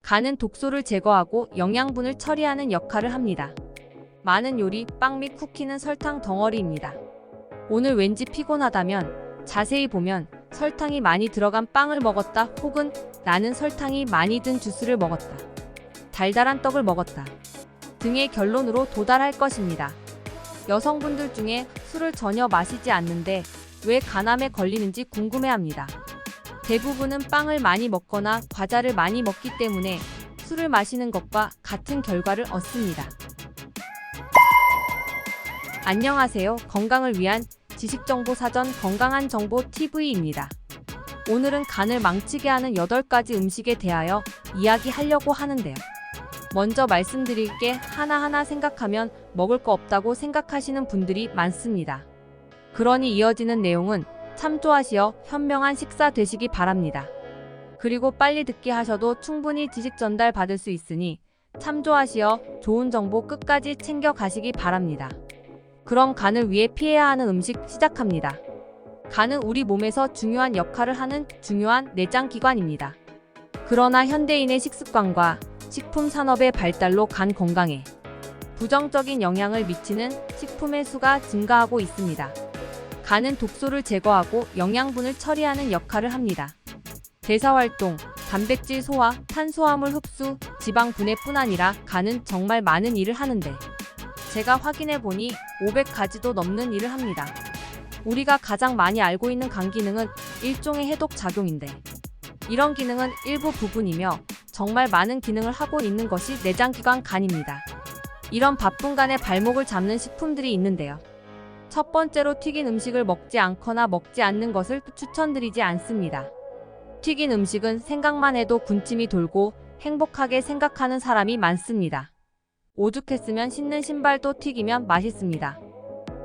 간은 독소를 제거하고 영양분을 처리하는 역할을 합니다. 많은 요리, 빵 및 쿠키는 설탕 덩어리입니다. 오늘 왠지 피곤하다면 자세히 보면 설탕이 많이 들어간 빵을 먹었다, 혹은 나는 설탕이 많이 든 주스를 먹었다, 달달한 떡을 먹었다 등의 결론으로 도달할 것입니다. 여성분들 중에 술을 전혀 마시지 않는데 왜 간암에 걸리는지 궁금해합니다. 대부분은 빵을 많이 먹거나 과자를 많이 먹기 때문에 술을 마시는 것과 같은 결과를 얻습니다. 안녕하세요. 건강을 위한 지식정보 사전 건강한 정보 TV입니다. 오늘은 간을 망치게 하는 8가지 음식에 대하여 이야기하려고 하는데요. 먼저 말씀드릴 게 하나하나 생각하면 먹을 거 없다고 생각하시는 분들이 많습니다. 그러니 이어지는 내용은 참조하시어 현명한 식사 되시기 바랍니다. 그리고 빨리 듣기 하셔도 충분히 지식 전달 받을 수 있으니 참조하시어 좋은 정보 끝까지 챙겨 가시기 바랍니다. 그럼 간을 위해 피해야 하는 음식 시작합니다. 간은 우리 몸에서 중요한 역할을 하는 중요한 내장기관입니다. 그러나 현대인의 식습관과 식품 산업의 발달로 간 건강에 부정적인 영향을 미치는 식품의 수가 증가하고 있습니다. 간은 독소를 제거하고 영양분을 처리하는 역할을 합니다. 대사활동, 단백질 소화, 탄수화물 흡수, 지방 분해뿐 아니라 간은 정말 많은 일을 하는데 제가 확인해보니 500가지도 넘는 일을 합니다. 우리가 가장 많이 알고 있는 간 기능은 일종의 해독 작용인데 이런 기능은 일부 부분이며 정말 많은 기능을 하고 있는 것이 내장기관 간입니다. 이런 바쁜 간의 발목을 잡는 식품들이 있는데요. 첫 번째로 튀긴 음식을 먹지 않거나 먹지 않는 것을 추천드리지 않습니다. 튀긴 음식은 생각만 해도 군침이 돌고 행복하게 생각하는 사람이 많습니다. 오죽했으면 신는 신발도 튀기면 맛있습니다.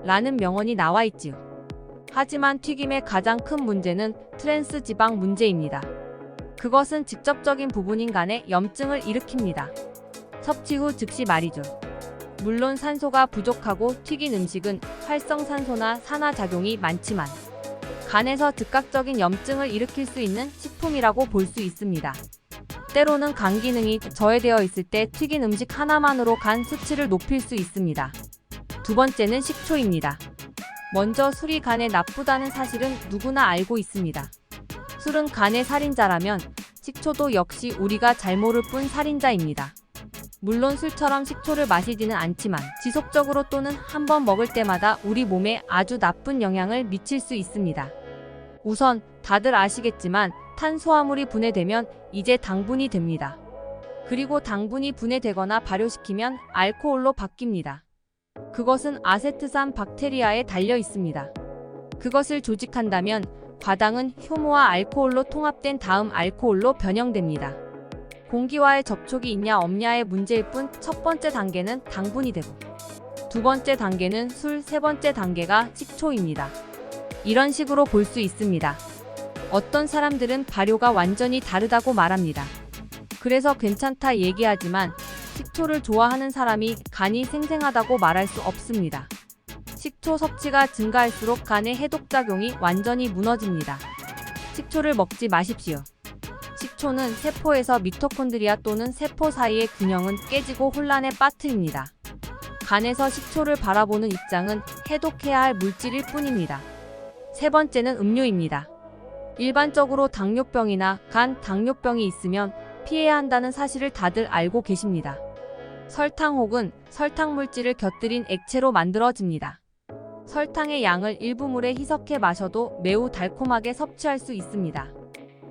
라는 명언이 나와 있지요. 하지만 튀김의 가장 큰 문제는 트랜스 지방 문제입니다. 그것은 직접적인 부분인 간에 염증을 일으킵니다. 섭취 후 즉시 말이죠. 물론 산소가 부족하고 튀긴 음식은 활성산소나 산화작용이 많지만 간에서 즉각적인 염증을 일으킬 수 있는 식품이라고 볼 수 있습니다. 때로는 간 기능이 저해되어 있을 때 튀긴 음식 하나만으로 간 수치를 높일 수 있습니다. 두 번째는 식초입니다. 먼저 술이 간에 나쁘다는 사실은 누구나 알고 있습니다. 술은 간의 살인자라면 식초도 역시 우리가 잘 모를 뿐 살인자입니다. 물론 술처럼 식초를 마시지는 않지만 지속적으로 또는 한 번 먹을 때마다 우리 몸에 아주 나쁜 영향을 미칠 수 있습니다. 우선 다들 아시겠지만 탄수화물이 분해되면 이제 당분이 됩니다. 그리고 당분이 분해되거나 발효시키면 알코올로 바뀝니다. 그것은 아세트산 박테리아에 달려 있습니다. 그것을 조직한다면 과당은 효모와 알코올로 통합된 다음 알코올로 변형됩니다. 공기와의 접촉이 있냐 없냐의 문제일 뿐 첫 번째 단계는 당분이 되고 두 번째 단계는 술, 세 번째 단계가 식초입니다. 이런 식으로 볼 수 있습니다. 어떤 사람들은 발효가 완전히 다르다고 말합니다. 그래서 괜찮다 얘기하지만 식초를 좋아하는 사람이 간이 생생하다고 말할 수 없습니다. 식초 섭취가 증가할수록 간의 해독작용이 완전히 무너집니다. 식초를 먹지 마십시오. 식초는 세포에서 미토콘드리아 또는 세포 사이의 균형은 깨지고 혼란에 빠뜨립니다. 간에서 식초를 바라보는 입장은 해독해야 할 물질일 뿐입니다. 세 번째는 음료입니다. 일반적으로 당뇨병이나 간 당뇨병이 있으면 피해야 한다는 사실을 다들 알고 계십니다. 설탕 혹은 설탕 물질을 곁들인 액체로 만들어집니다. 설탕의 양을 일부 물에 희석해 마셔도 매우 달콤하게 섭취할 수 있습니다.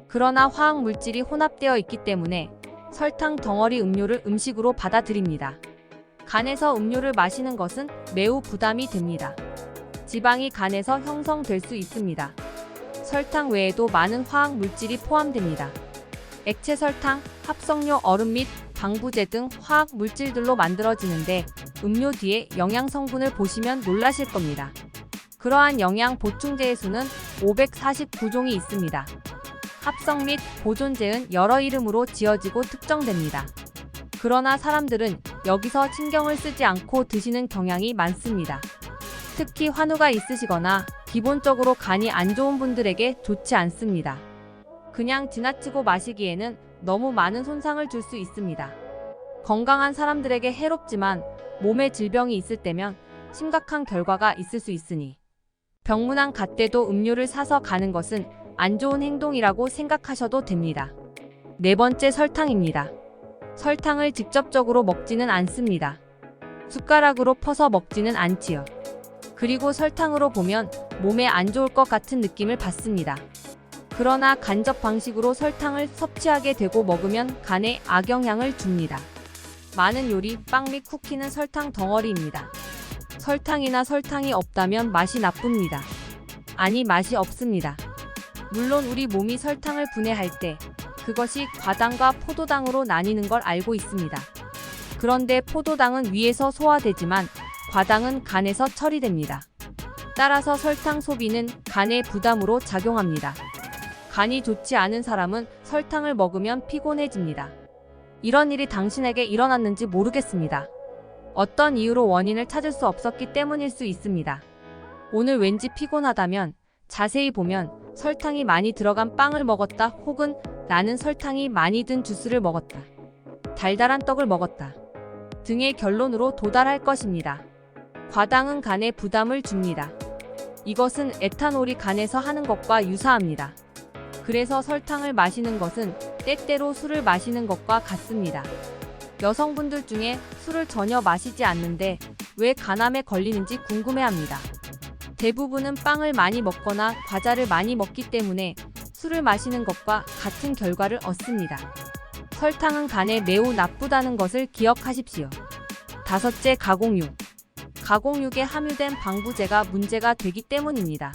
그러나 화학 물질이 혼합되어 있기 때문에 설탕 덩어리 음료를 음식으로 받아들입니다. 간에서 음료를 마시는 것은 매우 부담이 됩니다. 지방이 간에서 형성될 수 있습니다. 설탕 외에도 많은 화학 물질이 포함됩니다. 액체 설탕, 합성료 얼음 및 방부제 등 화학 물질들로 만들어지는데 음료 뒤에 영양 성분을 보시면 놀라실 겁니다. 그러한 영양 보충제의 수는 549종이 있습니다. 합성 및 보존제는 여러 이름으로 지어지고 특정됩니다. 그러나 사람들은 여기서 신경을 쓰지 않고 드시는 경향이 많습니다. 특히 환우가 있으시거나 기본적으로 간이 안 좋은 분들에게 좋지 않습니다. 그냥 지나치고 마시기에는 너무 많은 손상을 줄 수 있습니다. 건강한 사람들에게 해롭지만 몸에 질병이 있을 때면 심각한 결과가 있을 수 있으니 병문안 갈 때도 음료를 사서 가는 것은 안 좋은 행동이라고 생각하셔도 됩니다. 네 번째, 설탕입니다. 설탕을 직접적으로 먹지는 않습니다. 숟가락으로 퍼서 먹지는 않지요. 그리고 설탕으로 보면 몸에 안 좋을 것 같은 느낌을 받습니다. 그러나 간접 방식으로 설탕을 섭취하게 되고 먹으면 간에 악영향을 줍니다. 많은 요리, 빵 및 쿠키는 설탕 덩어리입니다. 설탕이나 설탕이 없다면 맛이 나쁩니다. 아니, 맛이 없습니다. 물론 우리 몸이 설탕을 분해할 때 그것이 과당과 포도당으로 나뉘는 걸 알고 있습니다. 그런데 포도당은 위에서 소화되지만 과당은 간에서 처리됩니다. 따라서 설탕 소비는 간에 부담으로 작용합니다. 간이 좋지 않은 사람은 설탕을 먹으면 피곤해집니다. 이런 일이 당신에게 일어났는지 모르겠습니다. 어떤 이유로 원인을 찾을 수 없었기 때문일 수 있습니다. 오늘 왠지 피곤하다면 자세히 보면 설탕이 많이 들어간 빵을 먹었다, 혹은 나는 설탕이 많이 든 주스를 먹었다, 달달한 떡을 먹었다 등의 결론으로 도달할 것입니다. 과당은 간에 부담을 줍니다. 이것은 에탄올이 간에서 하는 것과 유사합니다. 그래서 설탕을 마시는 것은 때때로 술을 마시는 것과 같습니다. 여성분들 중에 술을 전혀 마시지 않는데 왜 간암에 걸리는지 궁금해합니다. 대부분은 빵을 많이 먹거나 과자를 많이 먹기 때문에 술을 마시는 것과 같은 결과를 얻습니다. 설탕은 간에 매우 나쁘다는 것을 기억하십시오. 다섯째, 가공육. 가공육에 함유된 방부제가 문제가 되기 때문입니다.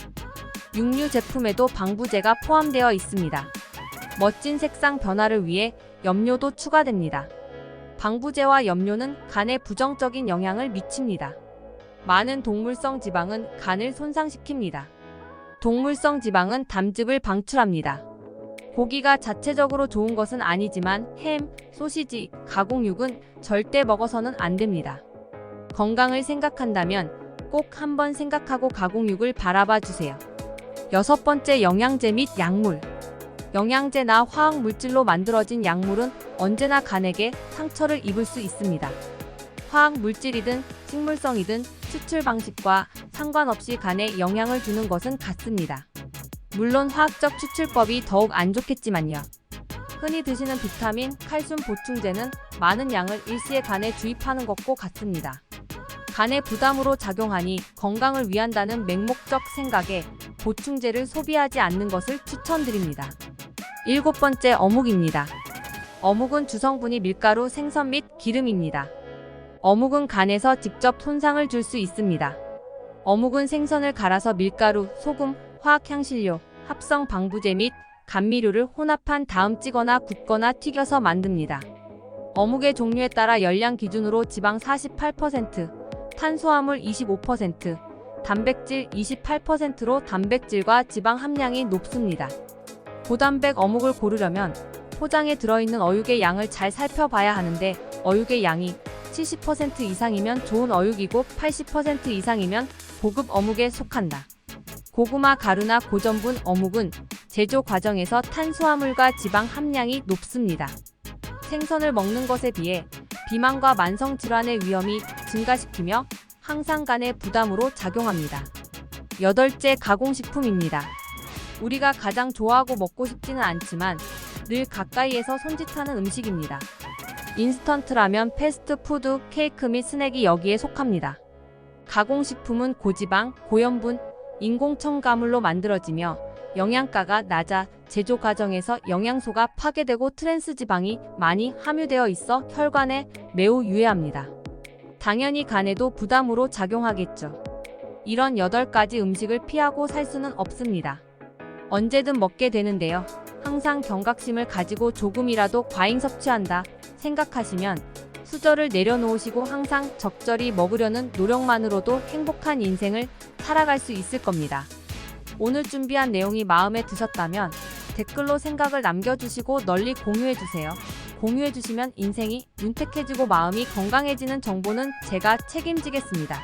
육류 제품에도 방부제가 포함되어 있습니다. 멋진 색상 변화를 위해 염료도 추가됩니다. 방부제와 염료는 간에 부정적인 영향을 미칩니다. 많은 동물성 지방은 간을 손상시킵니다. 동물성 지방은 담즙을 방출합니다. 고기가 자체적으로 좋은 것은 아니지만 햄, 소시지, 가공육은 절대 먹어서는 안 됩니다. 건강을 생각한다면 꼭 한번 생각하고 가공육을 바라봐 주세요. 여섯 번째, 영양제 및 약물. 영양제나 화학물질로 만들어진 약물은 언제나 간에게 상처를 입을 수 있습니다. 화학물질이든 식물성이든 추출 방식과 상관없이 간에 영향을 주는 것은 같습니다. 물론 화학적 추출법이 더욱 안 좋겠지만요. 흔히 드시는 비타민, 칼슘 보충제는 많은 양을 일시에 간에 주입하는 것과 같습니다. 간에 부담으로 작용하니 건강을 위한다는 맹목적 생각에 보충제를 소비하지 않는 것을 추천드립니다. 일곱 번째, 어묵입니다. 어묵은 주성분이 밀가루, 생선 및 기름입니다. 어묵은 간에서 직접 손상을 줄 수 있습니다. 어묵은 생선을 갈아서 밀가루, 소금, 화학향신료, 합성 방부제 및 감미료를 혼합한 다음 찌거나 굽거나 튀겨서 만듭니다. 어묵의 종류에 따라 열량 기준으로 지방 48%, 탄수화물 25%, 단백질 28%로 단백질과 지방 함량이 높습니다. 고단백 어묵을 고르려면 포장에 들어있는 어육의 양을 잘 살펴봐야 하는데 어육의 양이 70% 이상이면 좋은 어육이고 80% 이상이면 고급 어묵에 속한다. 고구마 가루나 고전분 어묵은 제조 과정에서 탄수화물과 지방 함량이 높습니다. 생선을 먹는 것에 비해 비만과 만성질환의 위험이 증가시키며 항상 간의 부담으로 작용합니다. 여덟째, 가공식품입니다. 우리가 가장 좋아하고 먹고 싶지는 않지만 늘 가까이에서 손짓하는 음식입니다. 인스턴트 라면, 패스트푸드, 케이크 및 스낵이 여기에 속합니다. 가공식품은 고지방, 고염분, 인공첨가물로 만들어지며 영양가가 낮아 제조 과정에서 영양소가 파괴되고 트랜스지방이 많이 함유되어 있어 혈관에 매우 유해합니다. 당연히 간에도 부담으로 작용하겠죠. 이런 8가지 음식을 피하고 살 수는 없습니다. 언제든 먹게 되는데요. 항상 경각심을 가지고 조금이라도 과잉 섭취한다 생각하시면 수저를 내려놓으시고 항상 적절히 먹으려는 노력만으로도 행복한 인생을 살아갈 수 있을 겁니다. 오늘 준비한 내용이 마음에 드셨다면 댓글로 생각을 남겨주시고 널리 공유해주세요. 공유해주시면 인생이 윤택해지고 마음이 건강해지는 정보는 제가 책임지겠습니다.